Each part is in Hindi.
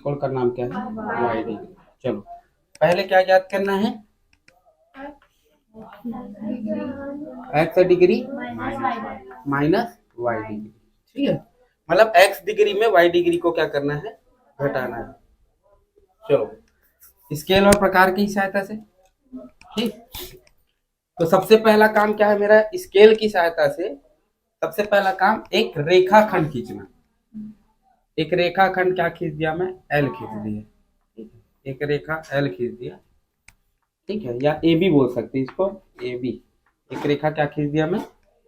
कोण का नाम क्या है, वाई डिग्री। चलो पहले क्या याद करना है, X degree minus Y degree, ठीक है। मतलब एक्स डिग्री में वाई डिग्री को क्या करना है, घटाना है। चलो स्केल और प्रकार की सहायता से, ठीक। तो सबसे पहला काम क्या है मेरा, स्केल की सहायता से सबसे पहला काम एक रेखाखंड खींचना। एक रेखाखंड क्या खींच दिया मैं, एल खींच दिया, ठीक है। एक रेखा एल खींच दिया, ठीक है, या ए बी बोल सकते हैं इसको, ए बी। एक रेखा क्या खींच दिया मैं,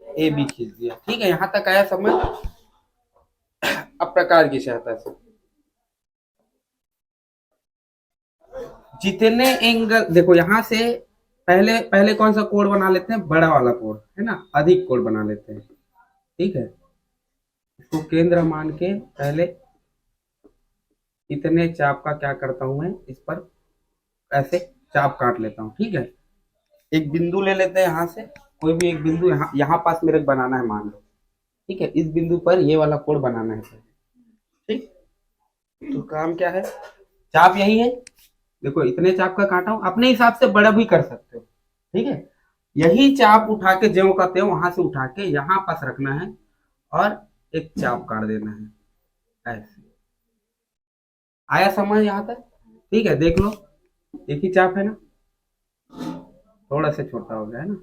ए बी खींच दिया, ठीक है। यहां तक आया समझ। अब प्रकार की सहायता से जितने एंगल, देखो यहां से पहले पहले कौन सा कोण बना लेते हैं, बड़ा वाला कोण है ना, अधिक कोण बना लेते हैं, ठीक है। इसको केंद्र मान के पहले इतने चाप का क्या करता हूं मैं, इस पर ऐसे चाप काट लेता हूं, ठीक है। एक बिंदु ले लेते हैं यहाँ से, कोई भी एक बिंदु यहाँ यहाँ पास मेरे को बनाना है मान लो, ठीक है। इस बिंदु पर ये वाला कोण बनाना है, ठीक। तो काम क्या है, चाप यही है, देखो इतने चाप का काटा हूं, अपने हिसाब से बड़ा भी कर सकते हो, ठीक है। यही चाप उठा के ज्यों का त्यों वहां से उठा के यहाँ पास रखना है और एक चाप काट देना है, ऐसे। आया समझ यहाँ तक, ठीक है। देख लो एक ही चाप है ना, थोड़ा सा छोटा हो गया है ना,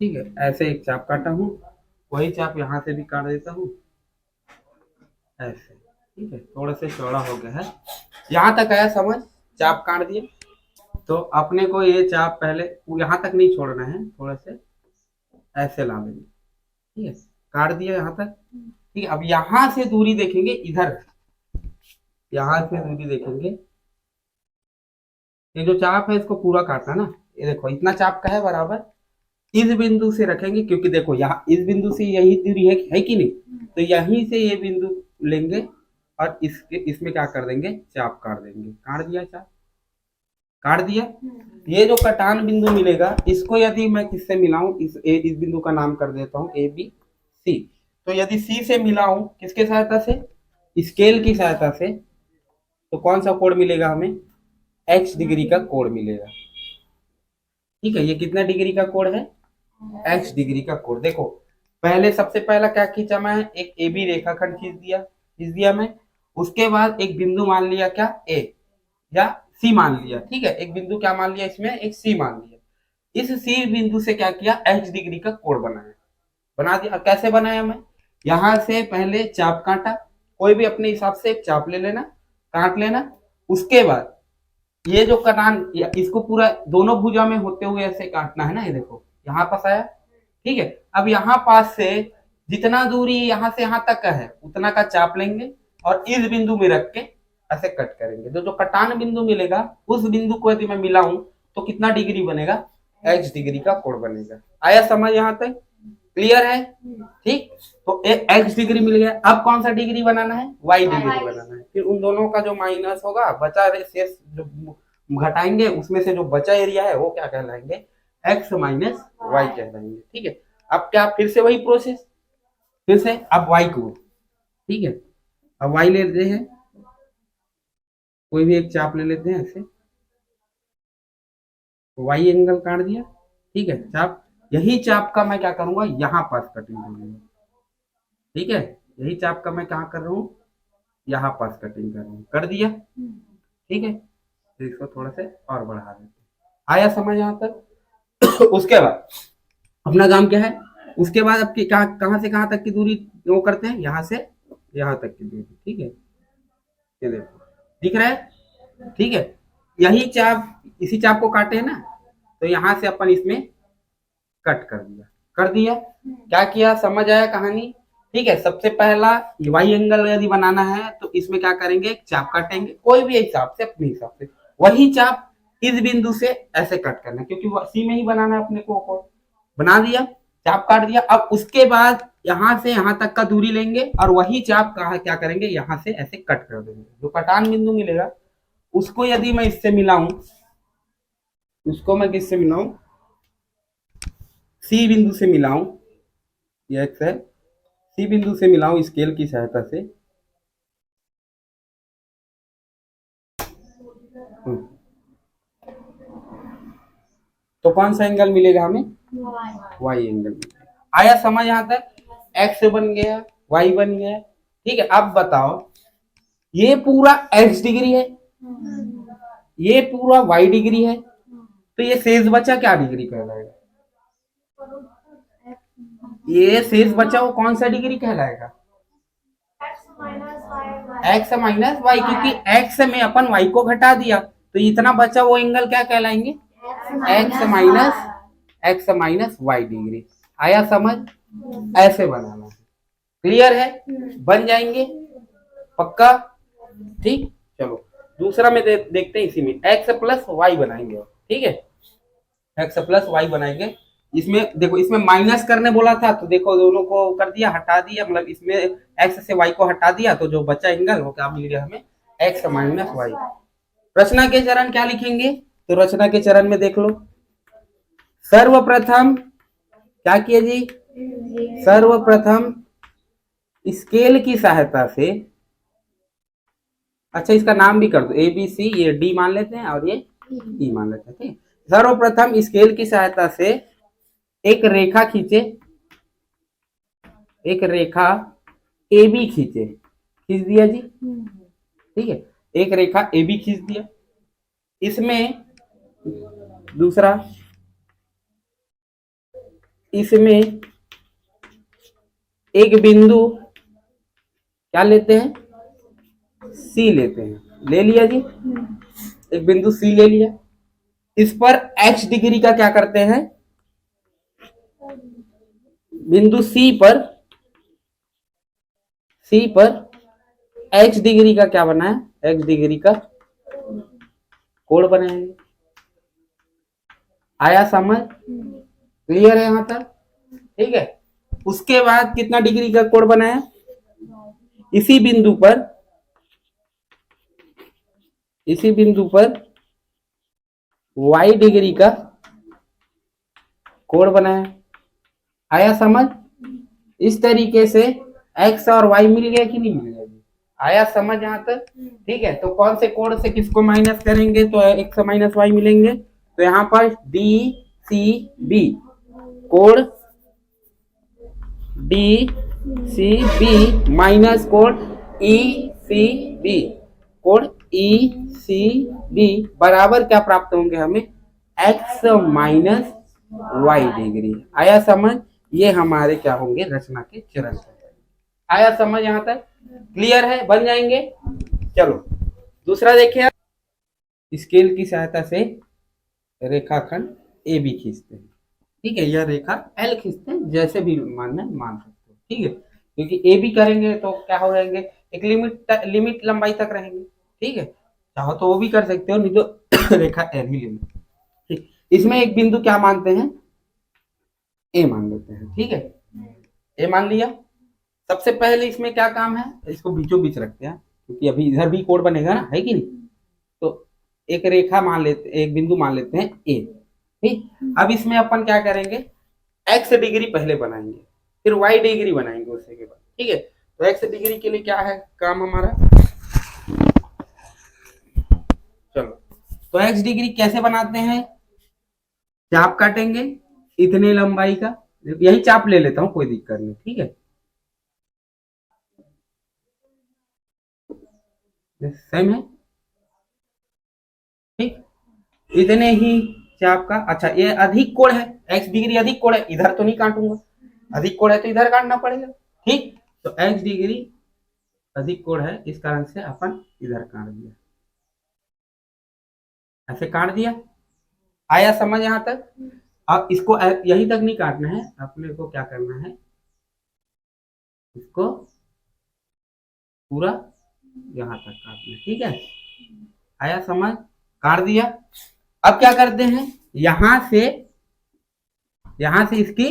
ठीक है। ऐसे एक चाप काटा हूँ, वही चाप यहाँ से भी काट देता हूँ, ऐसे, ठीक है। थोड़ा सा चौड़ा हो गया है, यहाँ तक आया समझ, चाप काट दिए। तो अपने को ये चाप पहले यहाँ तक नहीं छोड़ना है, थोड़ा से ऐसे ला देंगे, ठीक है। काट दिया यहाँ तक, ठीक है। अब यहाँ से दूरी देखेंगे इधर, यहाँ से दूरी देखेंगे, ये जो चाप है इसको पूरा काटना ना, ये देखो इतना चाप का है बराबर। इस बिंदु से रखेंगे, क्योंकि देखो यहाँ इस बिंदु से यही दूरी है कि नहीं, तो यहीं से ये बिंदु लेंगे और इसके इसमें क्या कर देंगे, चाप काट देंगे। काट दिया चाप, काट दिया। ये जो कटान बिंदु मिलेगा, इसको यदि मैं किससे मिलाऊं, इस बिंदु का नाम कर देता हूं ए बी सी। तो यदि सी से मिलाऊं किसके सहायता से, स्केल की सहायता से, तो कौन सा कोण मिलेगा हमें, एक्स डिग्री का कोण मिलेगा, ठीक है। ये कितना डिग्री का कोण है, एक्स डिग्री का कोण। देखो पहले सबसे पहला क्या खींचा मैं, एक ए बी रेखाखंड खींच दिया मैं। उसके बाद एक बिंदु मान लिया क्या, ए या सी मान लिया, ठीक है। एक बिंदु क्या मान लिया इसमें, एक सी मान लिया। इस सी बिंदु से क्या किया, एक्स डिग्री का कोण बनाया, बना दिया। कैसे बनाया मैं, यहां से पहले चाप काटा, कोई भी अपने हिसाब से एक चाप ले लेना, काट लेना। उसके बाद ये जो कटान, इसको पूरा दोनों भुजा में होते हुए ऐसे काटना है ना, ये देखो यहाँ पास आया, ठीक है। अब यहाँ पास से जितना दूरी यहाँ से यहाँ तक का है उतना का चाप लेंगे और इस बिंदु में रख के ऐसे कट करेंगे। जो जो कटान बिंदु मिलेगा उस बिंदु को यदि मैं मिलाऊं तो कितना डिग्री बनेगा, एक्स डिग्री का कोण बनेगा। आया समझ यहाँ तक, क्लियर है, ठीक। तो एक्स डिग्री मिल गया। अब कौन सा डिग्री बनाना है, वाई डिग्री बनाना है। फिर उन दोनों का जो माइनस होगा, बचा शेष जो घटाएंगे, उसमें से जो बचा एरिया है वो क्या कहलाएंगे, एक्स माइनस वाई कहलाएंगे, ठीक है। अब क्या, फिर से वही प्रोसेस, फिर से अब वाई को, ठीक है। अब वाई ले लेते हैं, कोई भी एक चाप ले लेते हैं ऐसे, वाई एंगल काट दिया, ठीक है। चाप, यही चाप का मैं क्या करूंगा, यहाँ पास कटिंग करूंगा, ठीक है। यही चाप का मैं कहाँ कर रहा हूँ, यहाँ पास कटिंग कर रहा हूँ, कर दिया, ठीक है। फिर इसको थोड़ा से और बढ़ा देते हैं। आया समझ यहाँ तक। उसके बाद अपना काम क्या है, उसके बाद आपकी कहाँ से कहाँ तक की दूरी वो करते हैं, यहाँ से यहाँ तक की दूरी, ठीक है। ये देखो दिख रहा है, ठीक है। यही चाप, इसी चाप को काटे हैं ना, तो यहाँ से अपन इसमें कट कर दिया, कर दिया। क्या किया, समझ आया कहानी, ठीक है। सबसे पहला वाई एंगल यदि बनाना है तो इसमें क्या करेंगे, चाप काटेंगे, कोई भी हिसाब से, अपने हिसाब से। वही चाप इस बिंदु से ऐसे कट करना, क्योंकि सी में ही बनाना है अपने को, बना दिया, चाप काट दिया। अब उसके बाद यहाँ से यहाँ तक का दूरी लेंगे और वही चाप कहा क्या करेंगे, यहाँ से ऐसे कट कर देंगे। जो कटान बिंदु मिलेगा उसको यदि मैं इससे मिलाऊं, उसको मैं किससे मिलाऊं, सी बिंदु से मिलाऊं, ये एक्स है, सी बिंदु से मिलाऊं स्केल की सहायता से। तो कौन सा एंगल मिलेगा हमें? वाई एंगल मिलेगा। आया समझ यहां तक? एक्स बन गया, वाई बन गया। ठीक है, अब बताओ ये पूरा एक्स डिग्री है, ये पूरा वाई डिग्री है, तो ये शेष बचा क्या डिग्री कहलाएगा? ये शेष बचा वो कौन सा डिग्री कहलाएगा? एक्स माइनस वाई, क्योंकि एक्स में अपन वाई को घटा दिया तो इतना बचा वो एंगल क्या कहलाएंगे? X minus Y degree. आया समझ? ऐसे बनाना है। क्लियर है? बन जाएंगे पक्का? ठीक, चलो दूसरा में देखते हैं। इसी में एक्स प्लस वाई बनाएंगे। ठीक है, एक्स प्लस वाई बनाएंगे। इसमें देखो, इसमें माइनस करने बोला था तो देखो दोनों को कर दिया, हटा दिया, मतलब इसमें एक्स से वाई को हटा दिया तो जो बचा एंगल वो क्या मिल गया हमें? X minus Y. रचना के चरण क्या लिखेंगे? तो रचना के चरण में देख लो, सर्वप्रथम क्या किए जी? सर्वप्रथम स्केल की सहायता से, अच्छा इसका नाम भी कर दो, ए बी सी, ये डी मान लेते हैं और ये ई मान लेते हैं। ठीक, सर्वप्रथम स्केल की सहायता से एक रेखा खींचे, एक रेखा ए बी खींच दिया जी। ठीक है, एक रेखा ए बी खींच दिया। इसमें दूसरा, इसमें एक बिंदु क्या लेते हैं? सी लेते हैं। ले लिया जी, एक बिंदु सी ले लिया। इस पर एक्स डिग्री का क्या करते हैं? बिंदु सी पर एक्स डिग्री का क्या बना है? एक्स डिग्री का कोण बनाएंगे। आया समझ? क्लियर है यहां तक? ठीक है, उसके बाद कितना डिग्री का कोण बनाया? इसी बिंदु पर वाई डिग्री का कोण बनाया। आया समझ? इस तरीके से एक्स और वाई मिल गया कि नहीं मिल गया? आया समझ यहां तक? ठीक है, तो कौन से कोण से किसको माइनस करेंगे तो एक्स माइनस वाई मिलेंगे। तो यहां पर डी सी बी, कोण डी सी बी माइनस कोण ई सी बी, कोण ई सी बी बराबर क्या प्राप्त होंगे हमें? X minus Y degree. आया समझ? ये हमारे क्या होंगे? रचना के चरण। आया समझ यहां तक? क्लियर है? बन जाएंगे। चलो दूसरा देखिए, स्केल की सहायता से रेखाखंड ए बी खींचते हैं। ठीक है, यह रेखा एल खींचते हैं, जैसे भी मानना मान सकते हो। ठीक है, क्योंकि ए बी करेंगे तो क्या हो जाएंगे? एक लिमिट लंबाई तक रहेंगे। ठीक है, चाहो तो वो भी कर सकते हो, नहीं तो रेखा एल ही लेना। ठीक, इसमें एक बिंदु क्या मानते हैं? ए मान लेते हैं। ठीक है, ए मान लिया। सबसे पहले इसमें क्या काम है? इसको बीचों बीच रखते हैं, क्योंकि अभी इधर भी कोण बनेगा ना, है कि नहीं? तो एक रेखा मान लेते, एक बिंदु मान लेते हैं ए। ठीक, अब इसमें अपन क्या करेंगे? एक्स डिग्री पहले बनाएंगे, फिर वाई डिग्री बनाएंगे उसके के बाद। ठीक है, तो एक्स डिग्री के लिए क्या है काम हमारा? चलो, तो एक्स डिग्री कैसे बनाते हैं? चाप काटेंगे इतने लंबाई का, यही चाप ले लेता हूं, कोई दिक्कत नहीं। ठीक है, सेम है। ठीक, इतने ही चाप का। अच्छा, ये अधिक कोण है, एक्स डिग्री अधिक कोण है, इधर तो नहीं काटूंगा, अधिक कोण है तो इधर काटना पड़ेगा। ठीक, तो एक्स डिग्री अधिक कोण है, इस कारण से अपन इधर काट दिया, ऐसे काट दिया। आया समझ यहां तक? अब इसको यहीं तक नहीं काटना है, अपने को क्या करना है? इसको पूरा यहां तक काटना है। ठीक है, आया समझ? काट दिया। अब क्या करते हैं? यहां से इसकी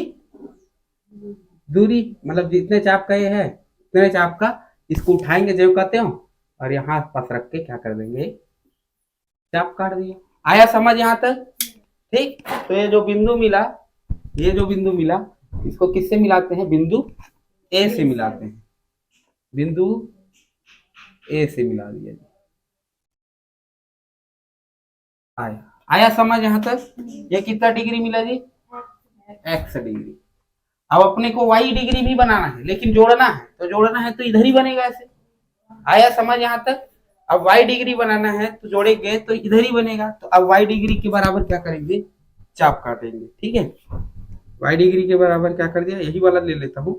दूरी, मतलब जितने चाप का ये है उतने चाप का इसको उठाएंगे जो कहते हो, और यहां पास रख के क्या कर देंगे? चाप काट दिया। आया समझ यहां तक? ठीक, तो ये जो बिंदु मिला, इसको किससे मिलाते हैं? बिंदु ए से मिलाते हैं, बिंदु ए से मिला दिया जी। आया आया समझ यहाँ तक? ये कितना डिग्री मिला जी? X degree. अब अपने को वाई डिग्री भी बनाना है, लेकिन जोड़ना है, तो जोड़ना है तो इधर ही बनेगा ऐसे। आया समझ यहाँ तक? अब वाई डिग्री बनाना है तो जोड़ेंगे तो इधर ही बनेगा। तो अब वाई डिग्री के बराबर क्या करेंगे? चाप काटेंगे। ठीक है, वाई डिग्री के बराबर क्या कर दिया, यही वाला ले लेता हूँ।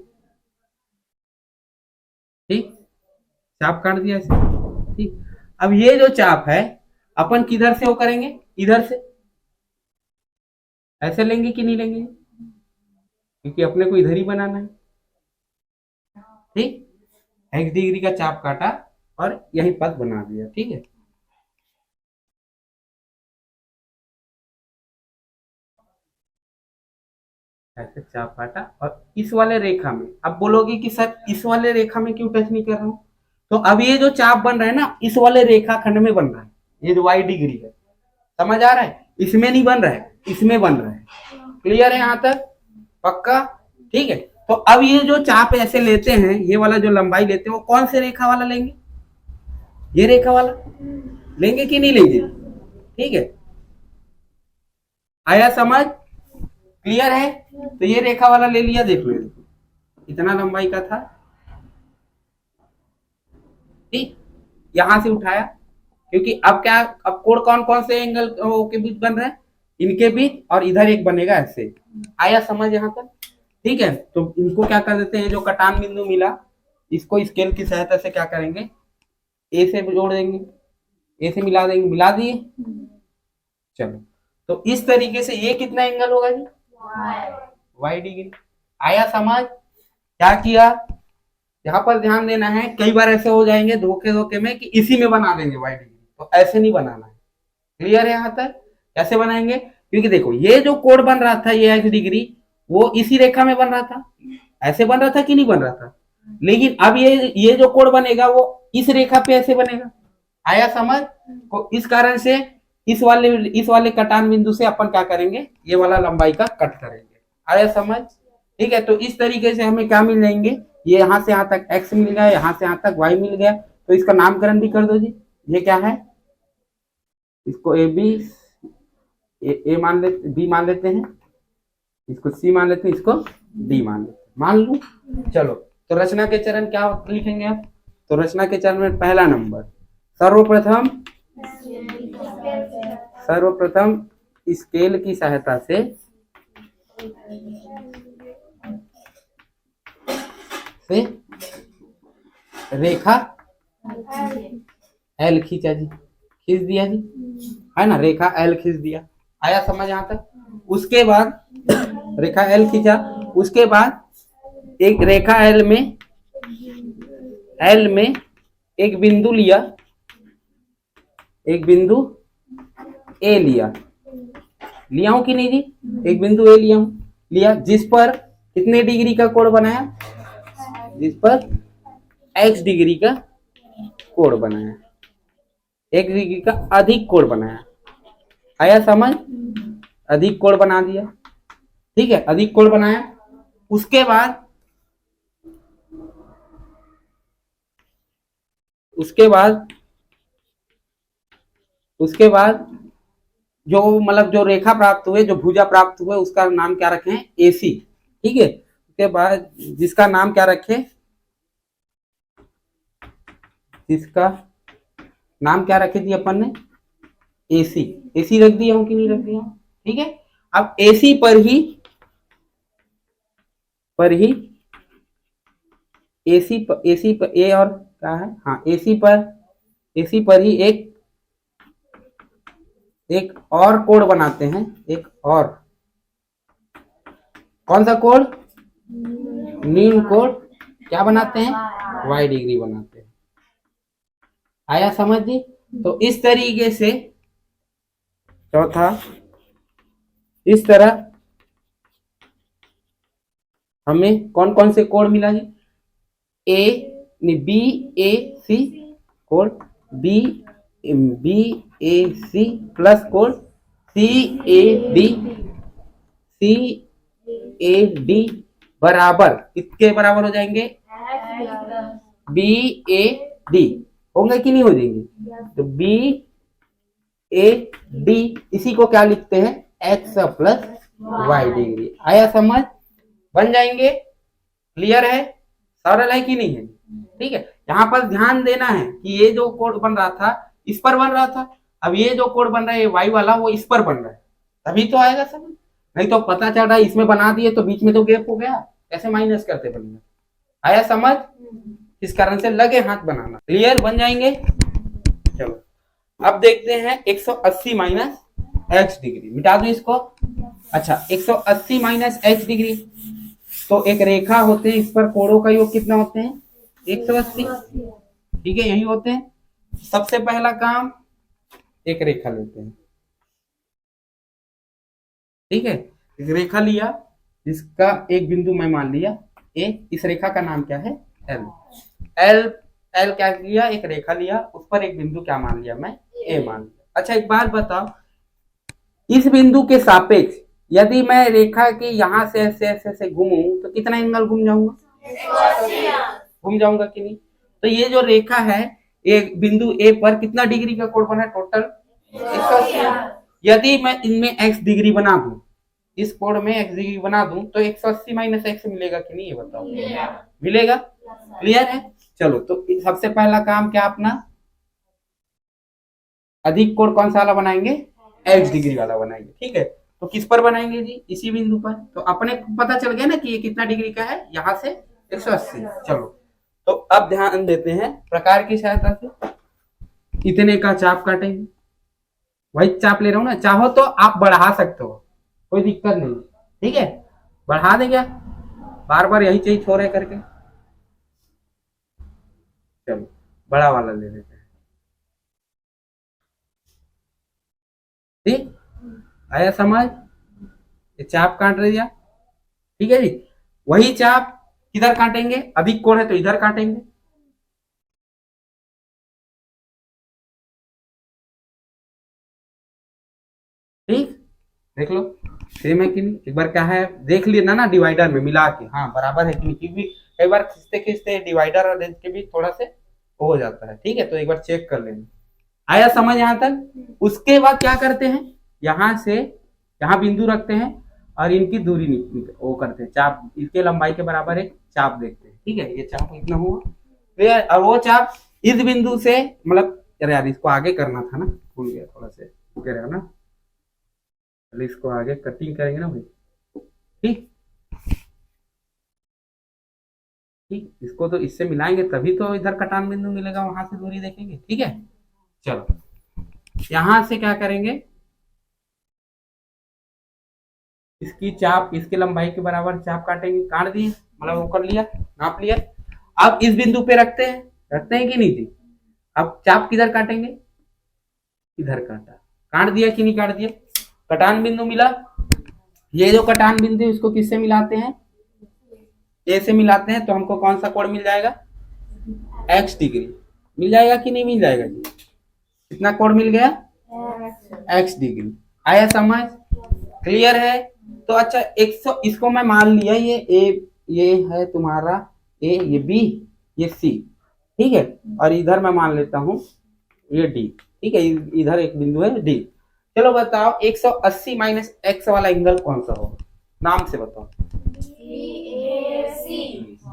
ठीक, चाप काट दिया ऐसे। ठीक, अब ये जो चाप है अपन किधर से वो करेंगे? इधर से। ऐसे लेंगे कि नहीं लेंगे? क्योंकि अपने को इधर ही बनाना है। ठीक, एक्स डिग्री का चाप काटा और यही पद बना दिया। ठीक है, ऐसे चाप काटा और इस वाले रेखा में, अब बोलोगे कि सर इस वाले रेखा में क्यों टच नहीं कर रहा हूं? तो अब ये जो चाप बन रहा है ना, इस वाले रेखा खंड में बन रहा है। ये जो वाई डिग्री है, समझ आ रहा है? इसमें नहीं बन रहा है, इसमें बन रहा है। क्लियर है यहाँ तक? पक्का? ठीक है, तो अब ये जो चाप ऐसे लेते हैं, ये वाला जो लंबाई लेते हैं, वो कौन से रेखा वाला लेंगे? ये रेखा वाला लेंगे कि नहीं लेंगे? ठीक है, आया समझ? क्लियर है? तो ये रेखा वाला ले लिया, देख लो इतना लंबाई का था। ठीक, यहां से उठाया, क्योंकि अब क्या, अब कोण कौन कौन से एंगल के बीच बन रहे हैं? इनके बीच, और इधर एक बनेगा ऐसे। आया समझ यहाँ तक? ठीक है, तो इनको क्या कर देते हैं, जो कटान बिंदु मिला, इसको स्केल की सहायता से क्या करेंगे? ए से जोड़ देंगे, ए से मिला देंगे, मिला दिए। चलो, तो इस तरीके से ये कितना एंगल होगा जी? Y degree. आया समझ? क्या किया, यहाँ पर ध्यान देना है, कई बार ऐसे हो जाएंगे धोखे धोखे में कि इसी में बना देंगे वाई डिग्री, तो ऐसे नहीं बनाना है। क्लियर है यहाँ तक? कैसे बनाएंगे? क्योंकि देखो ये जो कोण बन रहा था, ये एक्स डिग्री, वो इसी रेखा में बन रहा था, ऐसे बन रहा था कि नहीं बन रहा था? लेकिन अब ये जो कोण बनेगा वो इस रेखा पे ऐसे बनेगा। आया समझ? तो इस कारण से इस वाले कटान बिंदु से अपन क्या करेंगे, ये वाला लंबाई का कट करेंगे। आया समझ? ठीक है, तो इस तरीके से हमें क्या मिल जाएंगे, ये यहाँ से यहाँ तक x मिल गया, यहाँ से यहाँ तक y मिल गया। तो इसका नामकरण भी कर दो जी। ये क्या है, इसको ए बी ए मान लेते, बी मान लेते हैं, इसको सी मान लेते हैं, इसको डी मान लेते हैं, मान लू। चलो, तो रचना के चरण क्या लिखेंगे आप? तो रचना के चरण में पहला नंबर, सर्वप्रथम स्केल की सहायता से रेखा एल खींचा जी, खींच दिया जी, है ना, रेखा एल खींच दिया। आया समझ यहाँ तक? उसके बाद रेखा एल खींचा, उसके बाद एक रेखा एल में एक बिंदु लिया, एक बिंदु ए लिया हूं कि नहीं जी? एक बिंदु ए लिया, जिस पर कितने डिग्री का कोण बनाया? जिस पर x डिग्री का कोण बनाया, x डिग्री का अधिक कोण बनाया। आया समझ? अधिक कोण बना दिया। ठीक है, अधिक कोण बनाया। उसके बाद जो मतलब जो रेखा प्राप्त हुए, जो भुजा प्राप्त हुए, उसका नाम क्या रखें? AC। ठीक है, उसके बाद जिसका नाम क्या रखें? जिसका नाम क्या रखे थी अपन ने? AC रख दिया हूं कि नहीं रख दिया? ठीक है, अब AC पर ही AC पर ए और क्या है, हाँ, AC पर ही एक और कोण बनाते हैं, एक और, कौन सा कोण? निम्न कोण क्या बनाते हैं? y डिग्री बनाते हैं। आया समझ जी? तो इस तरीके से चौथा, इस तरह हमें कौन कौन से कोण मिला जी? BAC कोण, BAC प्लस कोण CAD बराबर किसके बराबर हो जाएंगे, बी ए डी होंगे कि नहीं हो जाएंगे, तो बी ए डी इसी को क्या लिखते हैं, एक्स प्लस वाई डिग्री। आया समझ, बन जाएंगे, क्लियर है, सरल है कि नहीं है। ठीक है, यहाँ पर ध्यान देना है कि ये जो कोड बन रहा था इस पर बन रहा था, अब ये जो कोड बन रहा है वाई वाला वो इस पर बन रहा है, तभी तो आएगा समझ, नहीं तो पता चल रहा है इसमें बना दिए तो बीच में तो गैप हो गया, कैसे माइनस करते बनेगा। आया समझ, इस कारण से लगे हाथ बनाना, क्लियर, बन जाएंगे। चलो अब देखते हैं 180 माइनस एक्स डिग्री, मिटा दो इसको। अच्छा 180 माइनस एक्स डिग्री, तो एक रेखा होते हैं, इस पर कोणों का योग कितना होते हैं, 180। ठीक है, यही होते हैं। सबसे पहला काम एक रेखा लेते हैं, ठीक है, एक रेखा लिया जिसका एक बिंदु मैं मान लिया ए, इस रेखा का नाम क्या है, एल। एल एल क्या लिया, एक रेखा लिया, उस पर एक बिंदु क्या मान लिया मैं, ए मान लिया। अच्छा एक बात बताओ, इस बिंदु के सापेक्ष यदि मैं रेखा के यहां से ऐसे ऐसे ऐसे घूमूं तो कितना एंगल घूम जाऊंगा, घूम जाऊंगा कि नहीं। तो ये जो रेखा है एक बिंदु ए पर कितना डिग्री का कोण बना है, टोटल 180। यदि मैं इनमें एक्स डिग्री बना दूं, इस कोण में एक्स डिग्री बना दूं तो 180 माइनस एक्स मिलेगा कि नहीं, ये बताओ, मिलेगा, क्लियर है। चलो तो सबसे पहला काम क्या अपना, अधिक कोण कौन सा वाला बनाएंगे, एक्स डिग्री वाला बनाएंगे। ठीक है, तो किस पर बनाएंगे जी, इसी बिंदु पर, तो अपने पता चल गया ना कि ये कितना डिग्री का है, यहां से 180। चलो तो अब ध्यान देते हैं प्रकार की सहायता से इतने का चाप काटेंगे, वही चाप ले रहा हूं ना, चाहो तो आप बढ़ा सकते हो, कोई दिक्कत नहीं, ठीक है, बढ़ा दे क्या, बार बार यही चीज छोड़ रहे करके। चलो बड़ा वाला ले लेते हैं, ठीक, आया समझ, ये चाप काट दिया, ठीक है जी। वही चाप किधर काटेंगे, अधिक कोण है तो इधर काटेंगे, ठीक, देख लो सेम है कि नहीं, एक बार क्या है देख लेना ना डिवाइडर में मिला के, हाँ बराबर है कि नहीं, क्योंकि कई बार खींचते खींचते डिवाइडर और रेंज के भी थोड़ा से हो जाता है, ठीक है, तो एक बार चेक कर लेना। आया समझ यहाँ तक। उसके बाद क्या करते हैं, यहां से यहाँ बिंदु रखते हैं और इनकी दूरी वो करते हैं, चाप इसके लंबाई के बराबर एक चाप देखते हैं, ठीक है, ये चाप इतना हुआ, फिर और वो चाप इस बिंदु से, मतलब अरे यार इसको आगे करना था ना, भूल गया थोड़ा से, कह रहे हो ना, इसको आगे कटिंग करेंगे ना भाई, ठीक, ठीक, इसको तो इससे मिलाएंगे तभी तो इधर कटान बिंदु मिलेगा, वहां से दूरी देखेंगे, ठीक है। चलो यहां से क्या करेंगे, इसकी चाप इसके लंबाई के बराबर चाप काटेंगे, काट दिए, मतलब वो कर लिया, नाप लिया। अब इस बिंदु पे रखते हैं कि नहीं थी, अब चाप किधर काटेंगे, इधर काटा, काट दिया कि नहीं काट दिया, कटान बिंदु मिला। ये जो कटान बिंदु इसको किससे मिलाते हैं, ए से मिलाते हैं, तो हमको कौन सा कोण मिल जाएगा, एक्स डिग्री मिल जाएगा कि नहीं मिल जाएगा जी, कितना कोण मिल गया, एक्स डिग्री। आया समझ, क्लियर है। तो अच्छा 100 इसको मैं मान लिया, ये ए, ये है तुम्हारा ए, ये बी, ये सी, ठीक है, और इधर मैं मान लेता हूं ये डी, ठीक है, इधर एक बिंदु है डी। चलो बताओ 180 माइनस एक्स वाला एंगल कौन सा होगा, नाम से बताओ,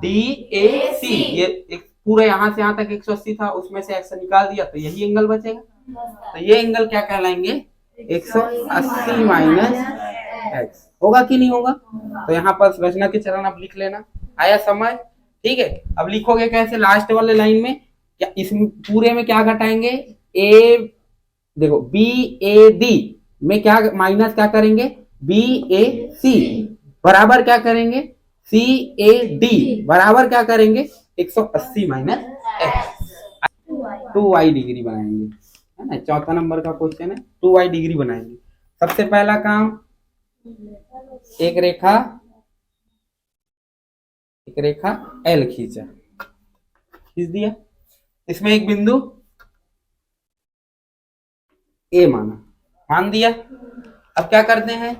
डी ए सी, ये एक पूरे यहां से यहां तक 180 था, उसमें से एक्स निकाल दिया तो यही एंगल बचेगा, तो ये एंगल क्या कहलाएंगे, 180 माइनस एक्स, होगा कि नहीं होगा। तो यहाँ पर रचना के चरण आप लिख लेना, आया समझ, ठीक है। अब लिखोगे कैसे, लास्ट वाले लाइन में क्या, इस पूरे में क्या घटाएंगे, ए, देखो बी ए डी में क्या माइनस क्या करेंगे, बी ए सी बराबर क्या करेंगे, सी ए डी बराबर क्या करेंगे, 180 माइनस एक्स, 2y डिग्री बनाएंगे, है ना, चौथा नंबर का क्वेश्चन है, 2y डिग्री बनाएंगे। सबसे पहला काम एक रेखा एल खींच दिया, इसमें एक बिंदु ए मान दिया। अब क्या करते हैं,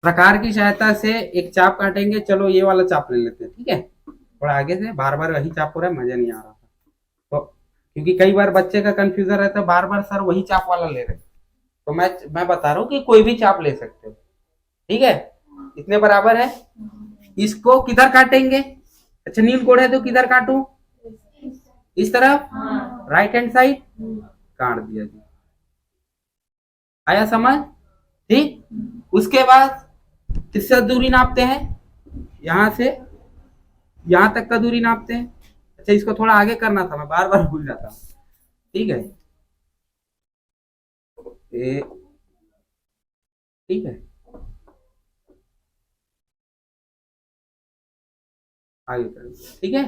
प्रकार की सहायता से एक चाप काटेंगे। चलो ये वाला चाप ले लेते हैं, ठीक है। थोड़ा आगे से, बार बार वही चाप हो रहा है, मजा नहीं आ रहा था तो, क्योंकि कई बार बच्चे का कंफ्यूजन रहता है, बार बार सर वही चाप वाला ले रहे, तो मैं बता रहा हूँ कि कोई भी चाप ले सकते हो, ठीक है। इतने बराबर है। इसको किधर काटेंगे? अच्छा नील कोड है तो किधर काटूं? इस तरफ, राइट हैंड साइड काट दिया जी। आया समझ? ठीक। उसके बाद किससे दूरी नापते हैं? यहां से यहां तक का दूरी नापते हैं। अच्छा इसको थोड़ा आगे करना था, मैं बार बार भूल जाता हूँ, ठीक है। ए, ठीक है, आगे कर, ठीक है।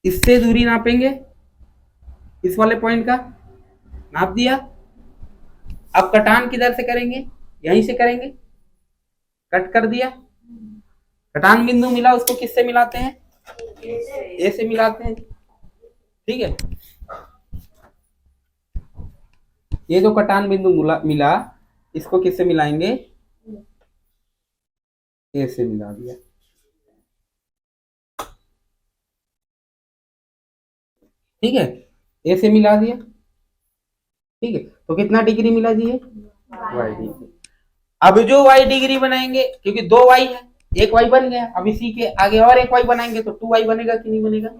इससे दूरी नापेंगे, इस वाले पॉइंट का नाप दिया। अब कटान किधर से करेंगे? यहीं से करेंगे। कट कर दिया, कटान बिंदु मिला, उसको किससे मिलाते हैं? ए से मिलाते हैं, ठीक है। ये जो कटान बिंदु मिला, इसको किससे मिलाएंगे? ए से मिला दिया, ठीक है। ए से मिला दिया, ठीक है। तो कितना डिग्री मिला जी? Y degree. अब जो वाई डिग्री बनाएंगे, क्योंकि दो वाई है, एक वाई बन गया, अब इसी के आगे और एक वाई बनाएंगे तो 2y बनेगा कि नहीं बनेगा?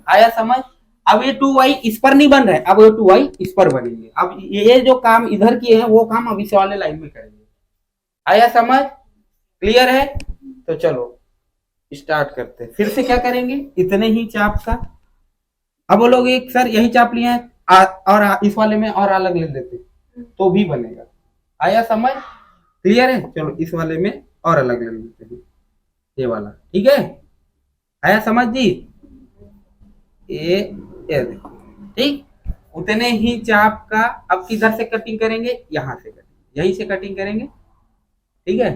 आया समझ? अब ये 2y इस पर नहीं बन रहा है, अब ये 2y इस पर बनेंगे। अब ये जो काम इधर किए हैं वो काम अब इस वाले लाइन में करेंगे। आया समझ? क्लियर है? तो चलो स्टार्ट करते हैं। फिर से क्या करेंगे? इतने ही चाप का। अब वो लोग एक सर यही चाप लिए हैं और इस वाले में और अलग ले लेते तो भी बनेगा। आया समझ? क्लियर है? चलो इस वाले में और अलग ले लेते हैं, ये वाला, ठीक है। आया समझ जी? ये देखो, ठीक। उतने ही चाप का अब किधर से कटिंग करेंगे? यहां से कटिंग, यहीं से कटिंग करेंगे, ठीक है।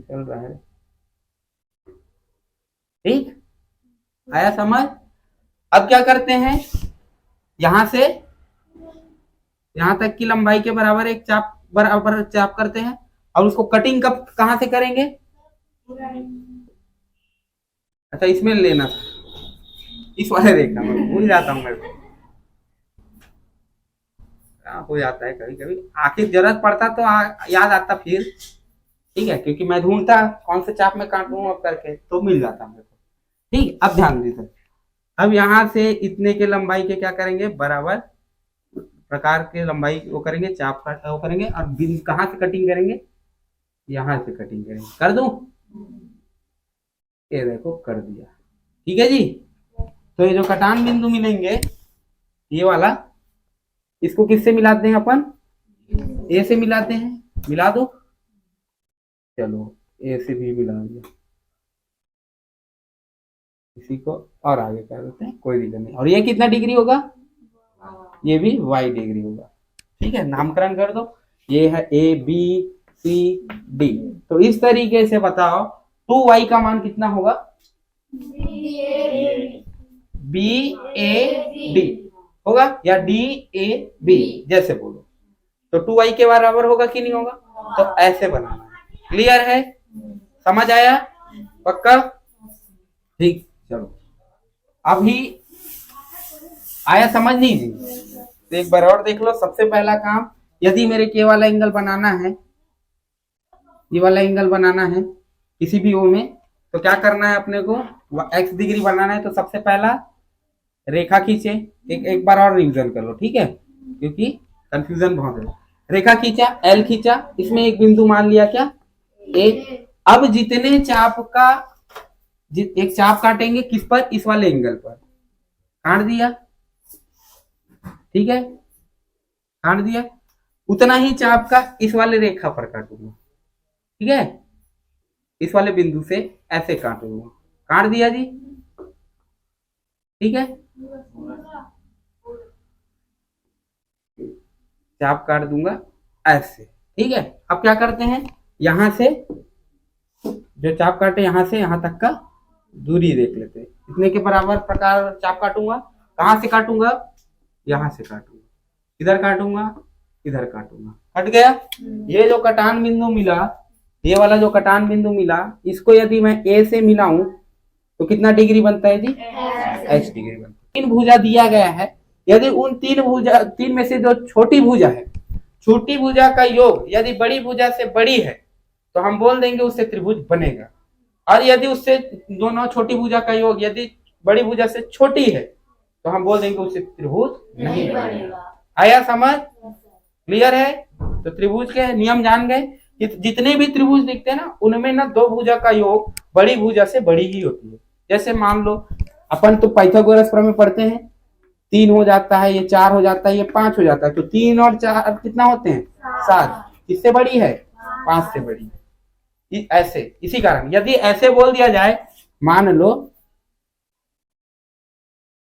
चल रहा है, ठीक। आया समझ? अब क्या करते हैं? यहां से यहां तक की लंबाई के बराबर एक चाप, बराबर चाप करते हैं। और उसको कटिंग कब कहां से करेंगे? अच्छा इसमें लेना था, इस वाले रेखा में भूल जाता हूँ मैं, हो जाता है कभी कभी, आखिर जरूरत पड़ता तो याद आता फिर, ठीक है। क्योंकि मैं ढूंढता कौन से चाप में काटूं अब करके, तो मिल जाता मेरे को, ठीक। अब ध्यान दीजिए, अब यहां से इतने के लंबाई के क्या करेंगे? बराबर प्रकार के लंबाई वो करेंगे, चाप का वो करेंगे, और बिंदु कहां से कटिंग करेंगे? यहां से कटिंग करेंगे। कर दूं? ये देखो कर दिया, ठीक है जी। तो ये जो कटान बिंदु मिलेंगे, ये वाला, इसको किससे मिलाते हैं अपन? ए से मिलाते हैं। मिला दो, चलो ए से भी मिला दिया, इसी को और आगे कर देते हैं, कोई दिक्कत नहीं। और ये कितना डिग्री होगा? ये भी वाई डिग्री होगा, ठीक है। नामकरण कर दो, ये है ए बी सी डी। तो इस तरीके से बताओ 2y का मान कितना होगा? बी ए डी होगा, या डी ए बी, जैसे बोलो। तो 2y के बराबर होगा कि नहीं होगा? तो ऐसे बनाना है। क्लियर है? समझ आया? पक्का? ठीक। चलो अभी आया समझ लीजिए, तो एक बार और देख लो। सबसे पहला काम, यदि मेरे के वाला एंगल बनाना है, ये वाला एंगल बनाना है किसी भी ओ में, तो क्या करना है अपने को? x डिग्री बनाना है। तो सबसे पहला रेखा खींचे, एक बार और रिवीजन कर लो, ठीक है, क्योंकि कंफ्यूजन बहुत है। रेखा खींचा, एल खींचा, इसमें एक बिंदु मान लिया क्या? ए। अब जितने चाप का एक चाप काटेंगे, किस पर? इस वाले एंगल पर, काट दिया, ठीक है, काट दिया। उतना ही चाप का इस वाले रेखा पर काटूंगा, ठीक है, इस वाले बिंदु से ऐसे काटूंगा, काट दिया जी, ठीक है। चाप काट दूंगा ऐसे, ठीक है। अब क्या करते हैं? यहां से जो चाप काटे, यहां से यहां तक का दूरी देख लेते हैं। इतने के बराबर प्रकार चाप काटूंगा। कहाँ से काटूंगा? यहाँ से काटूंगा। इधर काटूंगा, इधर काटूंगा, कट गया। ये जो कटान बिंदु मिला, ये वाला जो कटान बिंदु मिला, इसको यदि मैं ए से मिलाऊं तो कितना डिग्री बनता है जी? एच डिग्री बनता है। तीन भुजा दिया गया है, यदि उन तीन में से जो छोटी भुजा है, छोटी भुजा का योग यदि बड़ी भुजा से बड़ी है तो हम बोल देंगे उससे त्रिभुज बनेगा। और यदि उससे दोनों छोटी भुजा का योग यदि बड़ी भुजा से छोटी है तो हम बोल देंगे उससे त्रिभुज नहीं बनेगा। आया समझ? क्लियर है? तो त्रिभुज के नियम जान गए। जितने भी त्रिभुज दिखते हैं ना, उनमें ना दो भुजा का योग बड़ी भुजा से बड़ी ही होती है। जैसे मान लो अपन तो पाइथागोरस प्रमेय पढ़ते हैं, 3 हो जाता है, ये 4 हो जाता है, ये 5 हो जाता है, तो 3 और 4 कितना होते हैं? 7। किससे बड़ी है? 5 से बड़ी। ऐसे, इसी कारण यदि ऐसे बोल दिया जाए, मान लो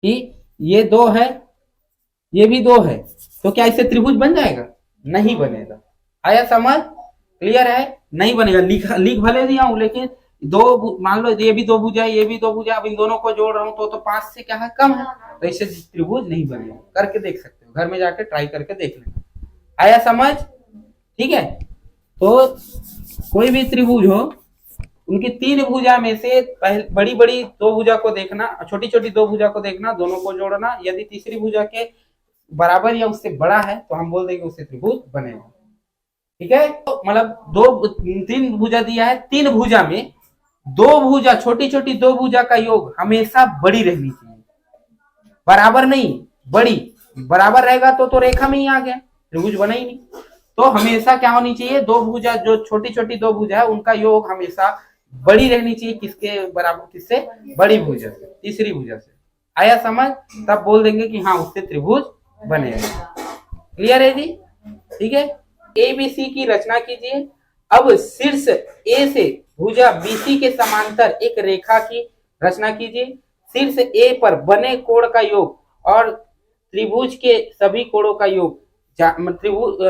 कि ये 2 है, ये भी 2 है, तो क्या इससे त्रिभुज बन जाएगा? नहीं बनेगा। आया समझ? क्लियर है? नहीं बनेगा। लिख भले दिया हूं, लेकिन मान लो ये भी 2 भुजा है, ये भी 2 भुजा, अब इन दोनों को जोड़ रहा हूं तो 5 से क्या है? कम है, तो इससे त्रिभुज नहीं बनेगा। करके देख सकते हो, घर में जाकर ट्राई करके देख लेना। आया समझ? ठीक है। तो कोई भी त्रिभुज हो, उनकी 3 भुजा में से बड़ी बड़ी 2 भुजा को देखना, छोटी छोटी 2 भुजा को देखना, दोनों को जोड़ना। यदि तीसरी भुजा के बराबर या उससे बड़ा है तो हम बोल देंगे उससे त्रिभुज बनेगा। ठीक है। तो मतलब 3 भुजा दिया है, 3 भुजा में 2 भुजा, छोटी छोटी 2 भुजा का योग हमेशा बड़ी रहनी चाहिए, बराबर नहीं, बड़ी। बराबर रहेगा तो रेखा में ही आ गया, त्रिभुज बना ही नहीं। तो हमेशा क्या होनी चाहिए? 2 भुजा, जो छोटी छोटी 2 भुजा है, उनका योग हमेशा बड़ी रहनी चाहिए। किसके बराबर? किससे? बड़ी भुजा से, तीसरी भुजा से। आया समझ? तब बोल देंगे कि हाँ उससे त्रिभुज बनेगा। क्लियर है जी? ठीक है। एबीसी की रचना कीजिए। अब शीर्ष ए से भुजा बीसी के समांतर एक रेखा की रचना कीजिए। शीर्ष ए पर बने कोण का योग और त्रिभुज के सभी कोणों का योग, त्रिभुज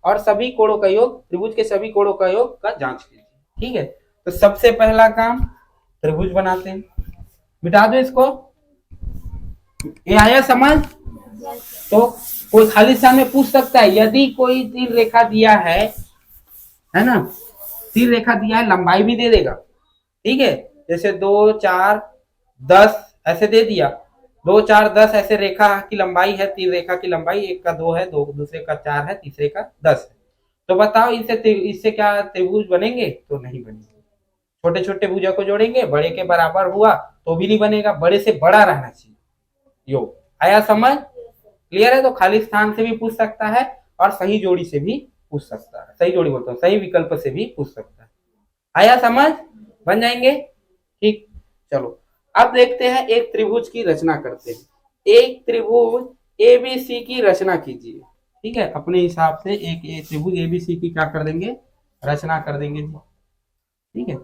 और सभी कोणों का योग, त्रिभुज के सभी कोणों का योग का जांच कीजिए। ठीक है। तो सबसे पहला काम त्रिभुज बनाते हैं। मिटा दो इसको। ये आया समझ? तो कोई खाली स्थान में पूछ सकता है, यदि कोई तीर रेखा दिया है ना, तीर रेखा दिया है, लंबाई भी दे देगा। ठीक है। जैसे 2, 4, 10 ऐसे दे दिया। 2, 4, 10 ऐसे रेखा की लंबाई है, तीर रेखा की लंबाई। एक का 2 है, दूसरे का 4 है, तीसरे का 10 है। तो बताओ इससे क्या त्रिभुज बनेंगे? तो नहीं बनेंगे। छोटे छोटे भुजा को जोड़ेंगे, बड़े के बराबर हुआ तो भी नहीं बनेगा, बड़े से बड़ा रहना चाहिए योग। आया समझ? क्लियर है? तो खाली स्थान से भी पूछ सकता है और सही जोड़ी से भी पूछ सकता है। सही जोड़ी बोलता हूँ, सही विकल्प से भी पूछ सकता है। आया समझ? बन जाएंगे। ठीक। चलो अब देखते हैं, एक त्रिभुज की रचना करते हैं। एक त्रिभुज एबीसी की रचना कीजिए। ठीक है। अपने हिसाब से एक त्रिभुज एबीसी की क्या कर देंगे? रचना कर देंगे जी। ठीक है।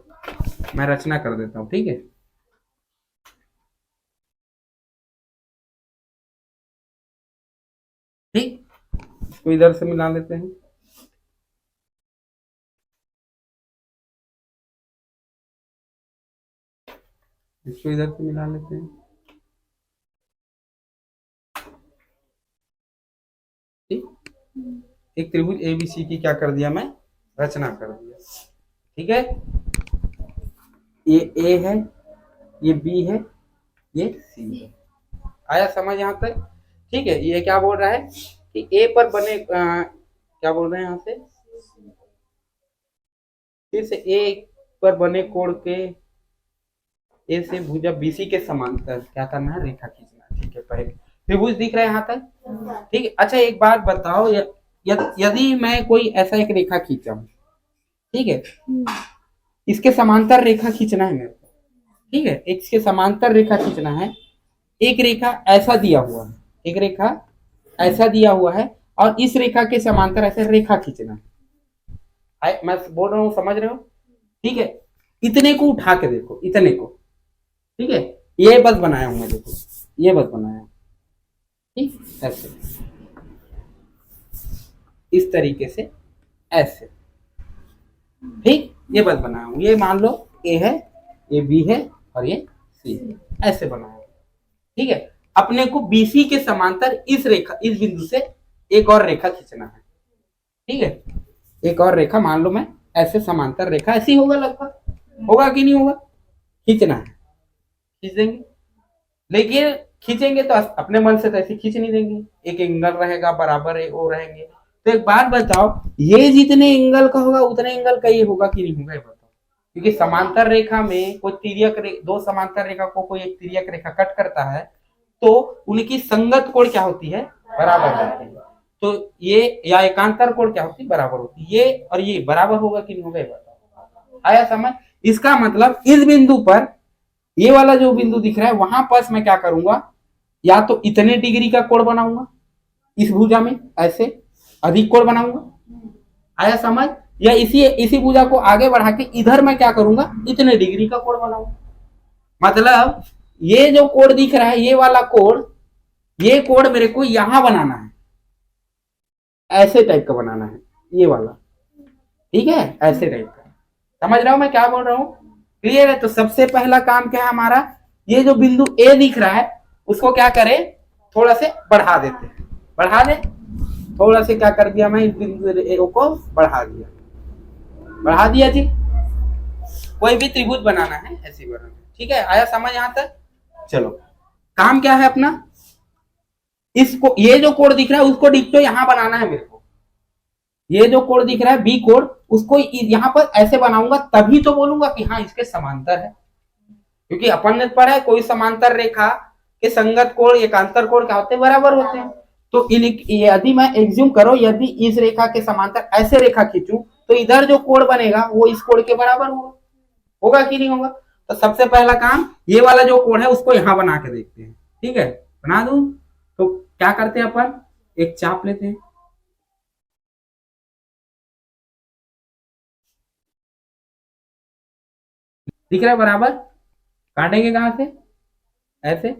मैं रचना कर देता हूं। ठीक है। ठीक, इसको इधर से मिला लेते हैं। इसको इधर से मिला लेते हैं। ठीक। एक त्रिभुज एबीसी की क्या कर दिया? मैं रचना कर दिया। ठीक है। ये ए है, ये बी है, ये सी है। आया समझ यहां तक? ठीक है। ये क्या बोल रहा है कि ए पर बने क्या बोल रहे हैं यहां से? फिर से ए पर बने कोण के ए से भुजा बीसी के समांतर क्या करना है? रेखा खींचना। ठीक है। पहले त्रिभुज दिख रहा है यहाँ तक? ठीक है। अच्छा एक बात बताओ, यदि मैं कोई ऐसा एक रेखा खींचा हूं, ठीक है, इसके समांतर रेखा खींचना है मेरे को। ठीक है। इसके समांतर रेखा खींचना है। एक रेखा ऐसा दिया हुआ है, एक रेखा ऐसा दिया हुआ है, और इस रेखा के समांतर ऐसे रेखा खींचना है। मैं बोल रहा हूँ, समझ रहे हो? ठीक है। इतने को उठा के देखो, इतने को। ठीक है। ये बस बनाया हूं मैं, देखो ये बस बनाया। ठीक, ऐसे, इस तरीके से, ऐसे। ठीक, ये बस बनाया हूं। ये मान लो ए है, ये बी है और ये सी, ऐसे बनाया। ठीक है, अपने को BC के समांतर इस रेखा, इस बिंदु से एक और रेखा खींचना है। ठीक है, एक और रेखा, मान लो मैं ऐसे समांतर रेखा, ऐसी होगा लगभग, होगा कि नहीं होगा, खींचना है, खींच देंगे। लेकिन खींचेंगे तो अपने मन से तो ऐसे खींच नहीं देंगे, एक एंगल रहेगा बराबर है, वो रहेंगे। तो एक बात बताओ, ये जितने एंगल का होगा उतने एंगल का ये होगा कि नहीं होगा, ये बताओ। क्योंकि समांतर रेखा में कोई तिर्यक दो समांतर रेखा को कोई एक तिर्यक रेखा कट करता है तो उनकी संगत कोण क्या होती है, बराबर होती है। तो ये या एकांतर कोण क्या होती है, बराबर होती है। ये और ये बराबर होगा कि नहीं होगा, ये बताओ। आया समझ? इसका मतलब इस बिंदु पर, ये वाला जो बिंदु दिख रहा है वहां पर मैं क्या करूंगा, या तो इतने डिग्री का कोण बनाऊंगा इस भुजा में, ऐसे अधिक कोण बनाऊंगा। आया समझ? या इसी भुजा को आगे बढ़ा के इधर मैं क्या करूंगा, इतने डिग्री का कोण बनाऊंगा। मतलब ये जो कोण दिख रहा है, ये वाला कोण, ये कोण मेरे को यहां बनाना है, ऐसे टाइप का बनाना है, ये वाला। ठीक है, ऐसे टाइप का। समझ रहा हूं मैं क्या बोल रहा हूं? क्लियर है? तो सबसे पहला काम क्या है हमारा, ये जो बिंदु ए दिख रहा है उसको क्या करें, थोड़ा से बढ़ा देते हैं, बढ़ा दे। थोड़ा से क्या कर दिया मैं, इस बिंदु ए को बढ़ा दिया, बढ़ा दिया जी। कोई भी त्रिभुज बनाना है ऐसे बनाना। ठीक है, आया समझ यहां तक? चलो, काम क्या है अपना, इसको, ये जो कोण दिख रहा है उसको डिक्टो यहां बनाना है मेरे को। ये जो कोण दिख रहा है बी कोण, उसको यहां पर ऐसे बनाऊंगा, तभी तो बोलूंगा कि हाँ इसके समांतर है। क्योंकि अपन ने पढ़ा है कोई समांतर रेखा के संगत कोण एकांतर कोण क्या होते हैं, बराबर होते हैं। तो यदि मैं एग्ज्यूम करो, यदि इस रेखा के समांतर ऐसे रेखा खींचूं तो इधर जो कोण बनेगा वो इस कोण के बराबर होगा, होगा कि नहीं होगा? तो सबसे पहला काम, ये वाला जो कोण है उसको यहां बना के देखते हैं। ठीक है, बना दूं? तो क्या करते हैं अपन, एक चाप लेते हैं, दिख रहा है बराबर, काटेंगे कहां से, ऐसे।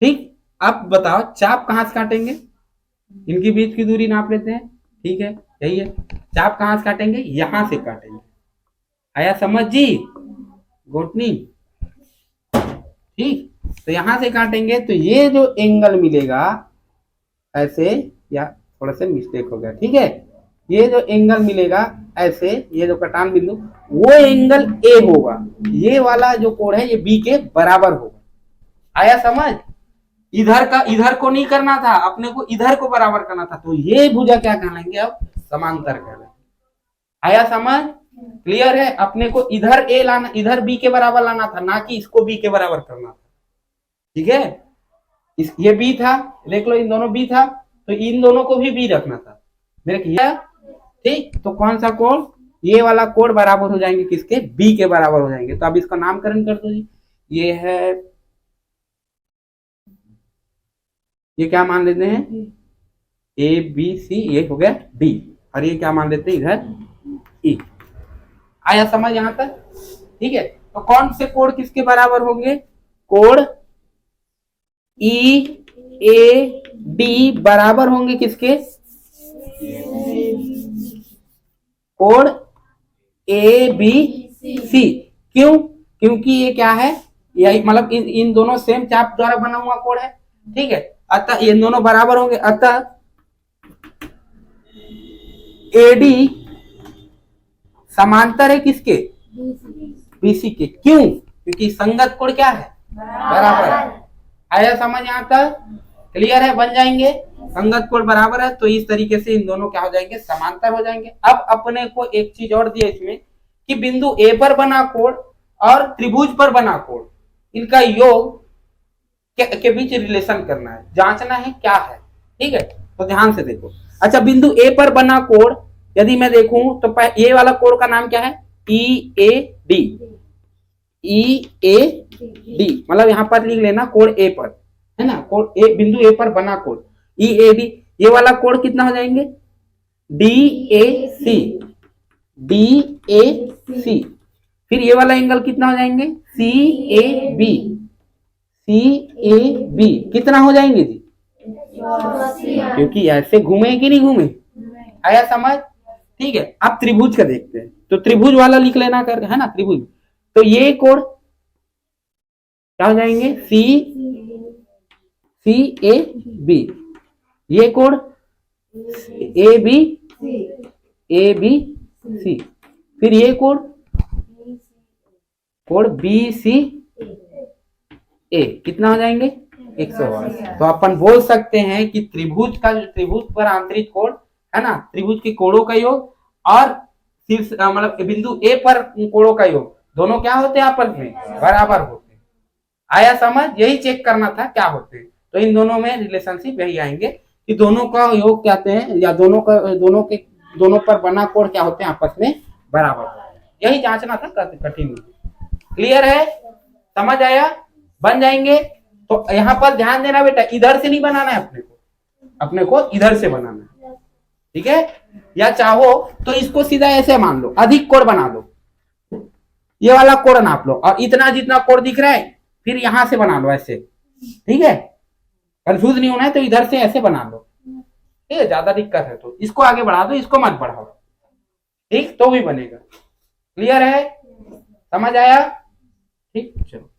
ठीक, अब बताओ चाप कहां से काटेंगे, इनके बीच की दूरी नाप लेते हैं। ठीक है, यही है, चाप कहां से काटेंगे, यहां से काटेंगे। आया समझ जी, गोटनी? ठीक, तो यहां से काटेंगे तो ये जो एंगल मिलेगा ऐसे, या थोड़ा सा मिस्टेक हो गया, ठीक है, ये जो एंगल मिलेगा ऐसे, ये जो कटान बिंदु, वो एंगल ए होगा। ये वाला जो कोण है ये बी के बराबर होगा। आया समझ? इधर को नहीं करना था, अपने को इधर को बराबर करना था। तो ये भुजा क्या कहलाएंगे, अब समांतर कहलाएंगे। आया समझ? क्लियर है? अपने को इधर ए लाना, इधर बी के बराबर लाना था, ना कि इसको बी के बराबर करना था। ठीक है, ये बी था, देख लो इन दोनों बी था, तो इन दोनों को भी बी रखना था मेरे किया। ठीक, तो कौन सा कोण, ये वाला कोण बराबर हो जाएंगे किसके, बी के बराबर हो जाएंगे। तो अब इसका नामकरण कर दो जी, ये है, ये क्या मान लेते हैं, ए बी सी, ये हो गया डी, और ये क्या मान लेते हैं इधर ई। आया समझ यहां तक? ठीक है, तो कौन से कोण किसके बराबर होंगे, कोण ई ए डी बराबर होंगे किसके, कोण ए बी सी। क्यों? क्योंकि ये क्या है, यही मतलब इन दोनों सेम चाप द्वारा बना हुआ कोण है। ठीक है, अतः ये दोनों बराबर होंगे, अतः एडी समांतर है किसके, बीसी के। क्यों? क्योंकि संगत कोण क्या है, बराबर। आया समझ यहां तक? क्लियर है? बन जाएंगे, संगत कोण बराबर है तो इस तरीके से इन दोनों क्या हो जाएंगे, समांतर हो जाएंगे। अब अपने को एक चीज और दिया इसमें कि बिंदु ए पर बना कोण और त्रिभुज पर बना कोण, इनका योग के बीच रिलेशन करना है, जांचना है क्या है। ठीक है, तो ध्यान से देखो। अच्छा, बिंदु ए पर बना कोण यदि मैं देखूं तो ये वाला कोण का नाम क्या है, ई A D. E A D मतलब यहां पर लिख लेना कोण ए पर, है ना, कोण ए, बिंदु ए पर बना कोण ई ए डी। ये वाला कोण कितना हो जाएंगे, D A C, D A सी। फिर ये वाला एंगल कितना हो जाएंगे, सी A B, C A B कितना हो जाएंगे जी, क्योंकि ऐसे घूमे कि नहीं घूमे। आया समझ? ठीक है, अब त्रिभुज का देखते हैं। तो त्रिभुज वाला लिख लेना कर, है ना, त्रिभुज। तो ये कोण क्या हो जाएंगे, सी सी ए बी, ये कोड ए बी सी, फिर ये कोड बी सी ए, कितना हो जाएंगे 180। तो अपन बोल सकते हैं कि त्रिभुज पर आंतरिक कोण है ना, त्रिभुज के कोणों का योग और शीर्ष मतलब बिंदु ए पर कोणों का योग दोनों क्या होते हैं आपस में बराबर होते हैं। आया समझ, यही चेक करना था क्या होते हैं। तो इन दोनों में रिलेशनशिप यही आएंगे कि दोनों का योग कहते हैं या दोनों पर बना कोण क्या होते हैं आपस में बराबर। यही जांचना था, कठिन। क्लियर है, समझ आया, बन जाएंगे। तो यहाँ पर ध्यान देना बेटा, इधर से नहीं बनाना है अपने को इधर से बनाना है, ठीक है। या चाहो तो इसको सीधा ऐसे मान लो, अधिक कोण बना दो, ये वाला कोण नाप लो और इतना जितना कोण दिख रहा है फिर यहां से बना लो ऐसे, ठीक है। कंफ्यूज नहीं होना है तो इधर से ऐसे बना लो, ठीक है। ज्यादा दिक्कत है तो इसको आगे बढ़ा दो, इसको मत बढ़ाओ, ठीक, तो भी बनेगा। क्लियर है, समझ आया, ठीक, चलो।